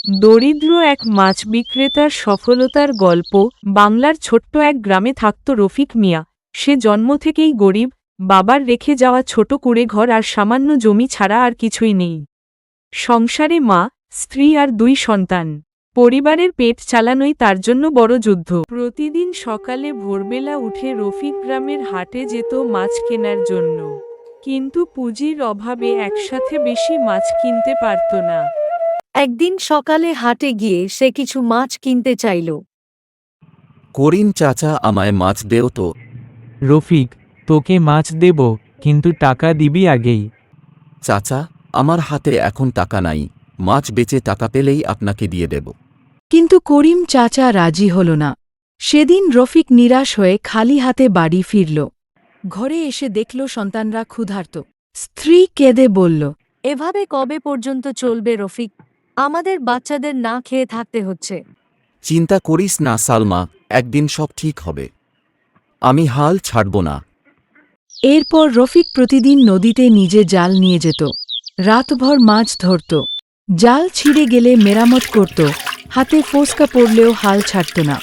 দরিদ্র এক মাছ বিক্রেতার সফলতার গল্প। বাংলার ছোট্ট এক গ্রামে থাকত রফিক মিয়া। সে জন্ম থেকেই গরিব, বাবার রেখে যাওয়া ছোট কুঁড়েঘর আর সামান্য জমি ছাড়া আর কিছুই নেই। সংসারে মা, স্ত্রী আর 2 সন্তান। পরিবারের পেট চালানোই তার জন্য বড় যুদ্ধ। প্রতিদিন সকালে ভোরবেলা উঠে রফিক গ্রামের হাটে যেত মাছ কেনার জন্য। কিন্তু পুঁজির অভাবে একসাথে বেশি মাছ কিনতে পারত না। একদিন সকালে হাটে গিয়ে সে কিছু মাছ কিনতে চাইল। করিম চাচা, আমায় মাছ দেও তো। রফিক, তোকে মাছ দেব, কিন্তু টাকা দিবি আগেই। চাচা, আমার হাতে এখন টাকা নাই, মাছ বেচে টাকা পেলেই আপনাকে দিয়ে দেব। কিন্তু করিম চাচা রাজি হল না। সেদিন রফিক নিরাশ হয়ে খালি হাতে বাড়ি ফিরল। ঘরে এসে দেখল সন্তানরা ক্ষুধার্ত। স্ত্রী কেঁদে বলল, এভাবে কবে পর্যন্ত চলবে রফিক? আমাদের বাচ্চাদের না খেয়ে থাকতে হচ্ছে। চিন্তা করিস না সালমা, একদিন সব ঠিক হবে। আমি হাল ছাড়ব না। এরপর রফিক প্রতিদিন নদীতে নিজে জাল নিয়ে যেত। রাতভর মাছ ধরত। জাল ছিঁড়ে গেলে মেরামত করত। হাতে ফোসকা পড়লেও হাল ছাড়ত না।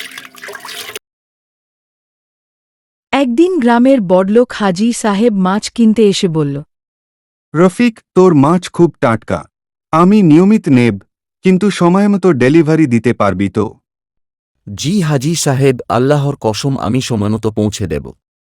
একদিন গ্রামের বড়লোক হাজি সাহেব মাছ কিনতে এসে বলল, রফিক, তোর মাছ খুব টাটকা। আমি নিয়মিত নেব, কিন্তু সময়মতো ডেলিভারি দিতে পারবি তো? জি হাজি সাহেব, আল্লাহর কসম আমি সময়মতো পৌঁছে দেব।